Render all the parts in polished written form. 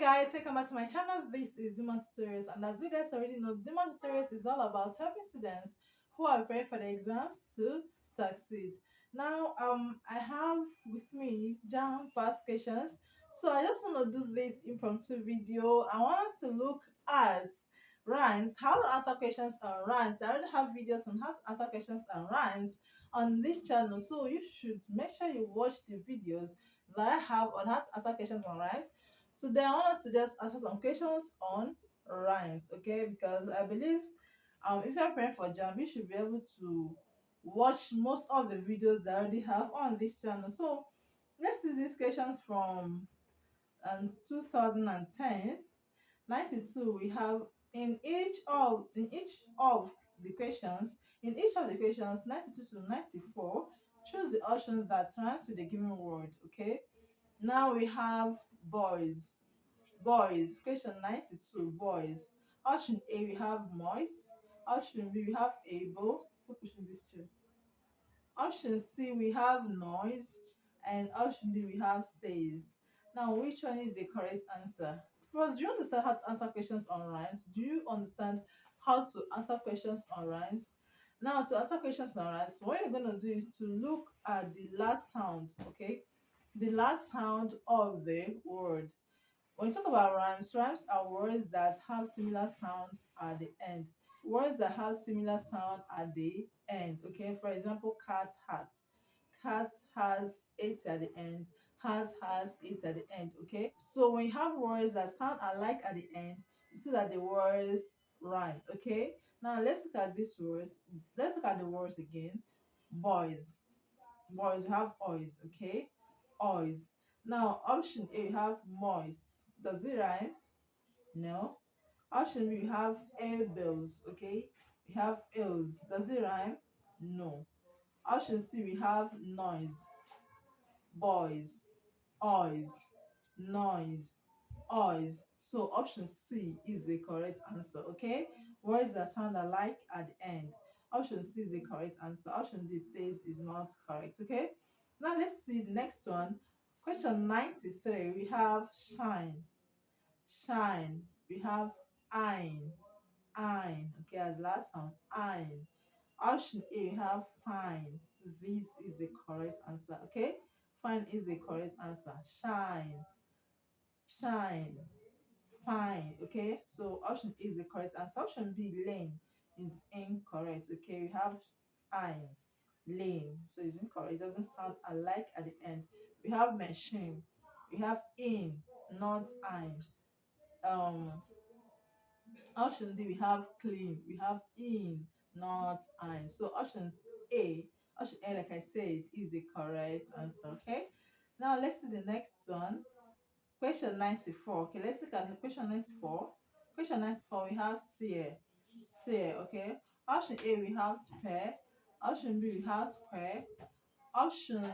Guys, welcome back to my channel. This is Demon Tutorials, and as you guys already know, Demon Tutorials is all about helping students who are preparing for the exams to succeed. Now I have with me JAMB past questions, so I just want to do this impromptu video. I want us to look at rhymes, how to answer questions on rhymes. I already have videos on how to answer questions on rhymes on this channel, so you should make sure you watch the videos that I have on how to answer questions on rhymes. Today I want us to just answer some questions on rhymes, okay? Because I believe if you're preparing for JAMB, you should be able to watch most of the videos that I already have on this channel. So let's see these questions from 2010. 92 we have in each of the questions 92 to 94, choose the option that rhymes with the given word. Okay, now we have boys. Boys, question 92, boys. Option A, we have moist. Option B, we have able. Stop pushing this chair. Option C, we have noise. And option D, we have stays. Now, which one is the correct answer? First, do you understand how to answer questions on rhymes? Do you understand how to answer questions on rhymes? Now, to answer questions on rhymes, what you're going to do is to look at the last sound, okay? The last sound of the word. When you talk about rhymes, rhymes are words that have similar sounds at the end. Words that have similar sound at the end. Okay, for example, cat, hat. Cat has eight at the end. Hat has eight at the end. Okay, so when you have words that sound alike at the end, you see that the words rhyme. Okay, now let's look at these words. Let's look at the words again. Boys. Boys, you have oils. Okay, oils. Now, option A, you have moist. Does it rhyme? No. Option B, we have air bills. Okay, we have ills. Does it rhyme? No. Option C, we have noise. Boys, oils, noise, oils. So option C is the correct answer. Okay, words that sound alike at the end. Option C is the correct answer. Option D, stays, is not correct. Okay, now let's see the next one. Question 93, we have shine. Shine. We have ein. Ein. Okay, as last sound. Ein. Option A, we have fine. This is the correct answer. Okay, fine is the correct answer. Shine. Shine. Fine. Okay, so option A is the correct answer. Option B, lane, is incorrect. Okay, we have ein. Lane. So it's incorrect. It doesn't sound alike at the end. We have machine. We have in, not ein. Option D, we have clean. We have in, not ein. So option A, like I said, is the correct answer. Okay. Now let's see the next one. Question 94. Okay, let's look at the question 94. Question 94, we have sear. Sear. Okay. Option A, we have spare. Option B, we have square. Option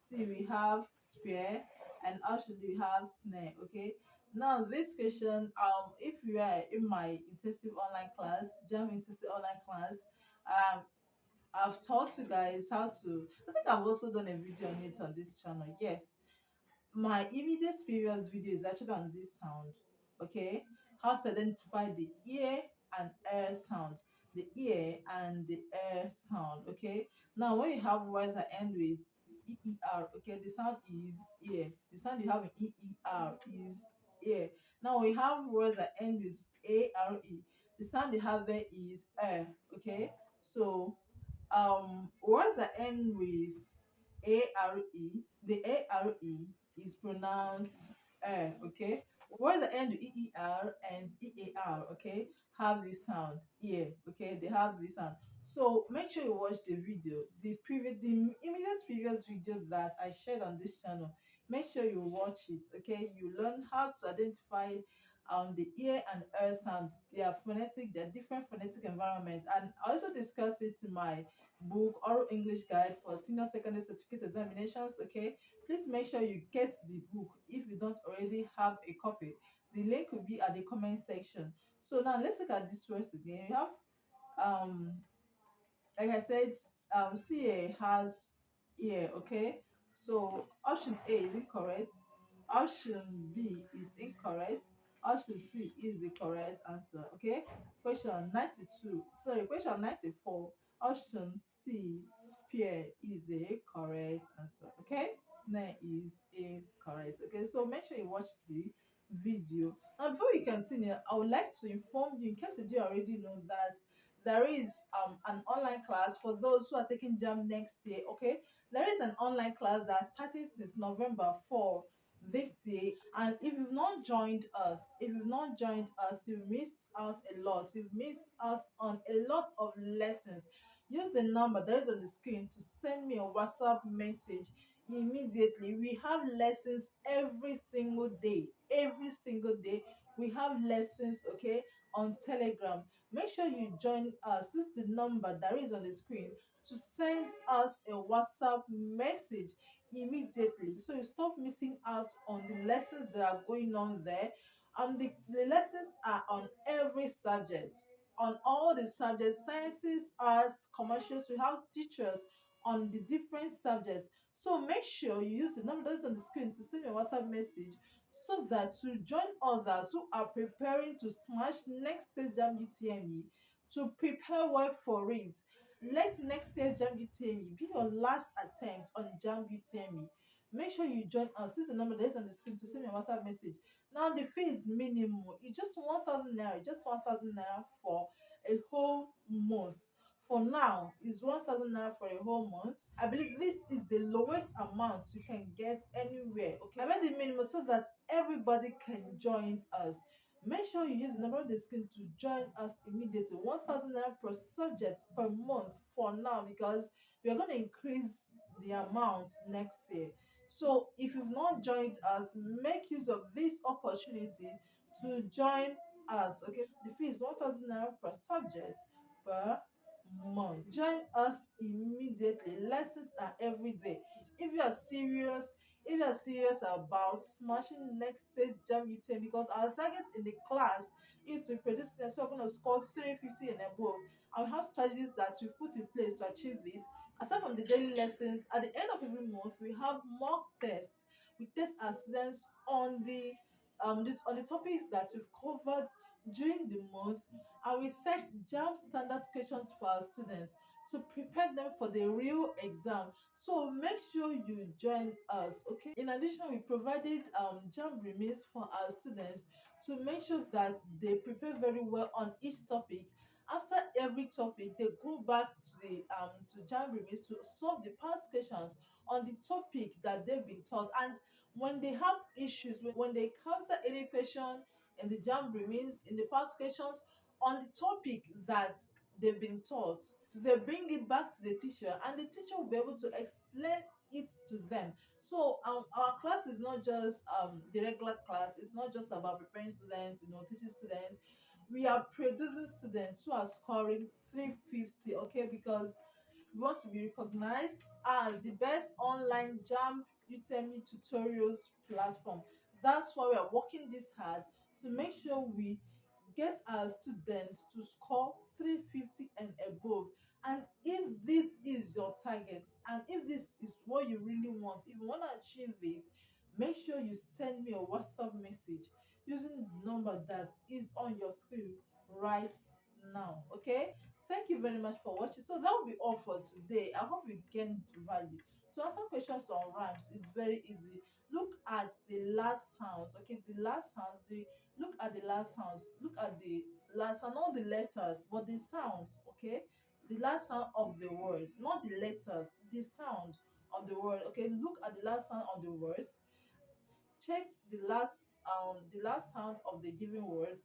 C, we have spear, and option D, we have snare. Okay, now this question, if you are in my intensive online class, JAMB intensive online class, I've taught you guys how to, I think I've also done a video on it on this channel. Yes, my immediate previous video is actually on this sound. Okay, how to identify the ear and air sound, the ear and the air sound. Okay, now when you have words that end with eer, okay, the sound is ear. The sound you have in eer is ear. Now we have words that end with are, the sound you have there is air. Okay, so words that end with are, the are is pronounced okay. Words that end with eer and ear, okay, have this sound ear. Okay, they have this sound. So make sure you watch the video, the immediate previous video that I shared on this channel. Make sure you watch it. Okay, you learn how to identify the ear and air sounds. They are phonetic, they're different phonetic environments, and I also discussed it in my book Oral English Guide for Senior Secondary Certificate Examinations. Okay, please make sure you get the book if you don't already have a copy. The link will be at the comment section. So now let's look at this words again. We have like I said, CA has ear. Okay, so option A is incorrect. Option B is incorrect. Option C is the correct answer. Okay. Question 92. Sorry, question 94. Option C, spear, is the correct answer. Okay. Snare is incorrect. Okay. So make sure you watch the video. Now, before we continue, I would like to inform you, in case you do already know, that there is an online class for those who are taking JAMB next year. Okay. There is an online class that started since November 4 this year, and if you've not joined us, you've missed out a lot. You've missed out on a lot of lessons. Use the number that is on the screen to send me a WhatsApp message immediately. We have lessons every single day. We have lessons, okay, on Telegram. Make sure you join us. Use the number that is on the screen to send us a WhatsApp message immediately, so you stop missing out on the lessons that are going on there. And the lessons are on every subject, on all the subjects: sciences, arts, commercials. We have teachers on the different subjects. So make sure you use the number that's on the screen to send me a WhatsApp message, so that you join others who are preparing to smash next year's JAMB-UTME, to prepare well for it. Let next year's JAMB-UTME be your last attempt on JAMB-UTME. Make sure you join us. This is the number that is on the screen to send me a WhatsApp message. Now the fee is minimal. It's just 1,000 naira. Just 1,000 naira for a whole month. For now, it's 1,000 naira for a whole month. I believe this is the lowest amount you can get anywhere. Okay, I made the minimum so that everybody can join us. Make sure you use the number on the screen to join us immediately. 1,000 naira per subject per month for now, because we are going to increase the amount next year. So if you've not joined us, make use of this opportunity to join us. Okay, the fee is 1,000 naira per subject per month. Join us immediately. Lessons are every day. If you are serious about smashing next stage JAMB-UTME, because our target in the class is to produce students who are going to score 350 and above, and we have strategies that we've put in place to achieve this. Aside from the daily lessons, at the end of every month we have mock tests. We test our students on the topics that we've covered during the month, and we set JAMB standard questions for our students to prepare them for the real exam. So make sure you join us. Okay, in addition, we provided JAMB remains for our students to make sure that they prepare very well on each topic. After every topic, they go back to the to JAMB remains to solve the past questions on the topic that they've been taught. And when they have issues, when they counter any question in the JAMB remains in the past questions on the topic that they've been taught, they bring it back to the teacher, and the teacher will be able to explain it to them. So our class is not just the regular class. It's not just about preparing students, teaching students. We are producing students who are scoring 350. Okay, because we want to be recognized as the best online JAMB-UTME tutorials platform. That's why we are working this hard to make sure we get our students to score 350 and above. And if this is your target, and if this is what you really want, if you want to achieve this, make sure you send me a WhatsApp message using the number that is on your screen right now. Okay, thank you very much for watching. So that will be all for today. I hope you gained value. To answer questions on rhymes is very easy. Look at the last sounds. Okay, the last sounds. Look at the last sounds. Look at the last sound, not the letters, but the sounds. Okay, the last sound of the words, not the letters. The sound of the word. Okay, look at the last sound of the words. Check the last sound of the given word,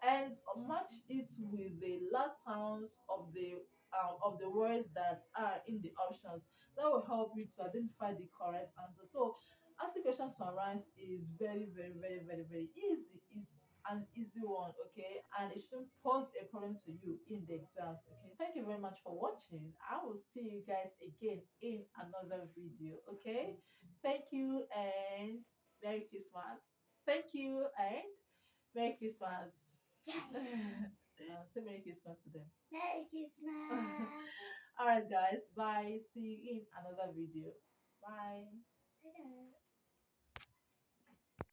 and match it with the last sounds of the words that are in the options. That will help you to identify the correct answer. So asking questions on rhymes is very easy. It's an easy one. Okay, and it shouldn't pose a problem to you in the exams. Okay, thank you very much for watching. I will see you guys again in another video. Okay, thank you and Merry Christmas. Thank you and Merry Christmas. Say Merry Christmas to them. Merry Christmas. All right, guys. Bye. See you in another video. Bye.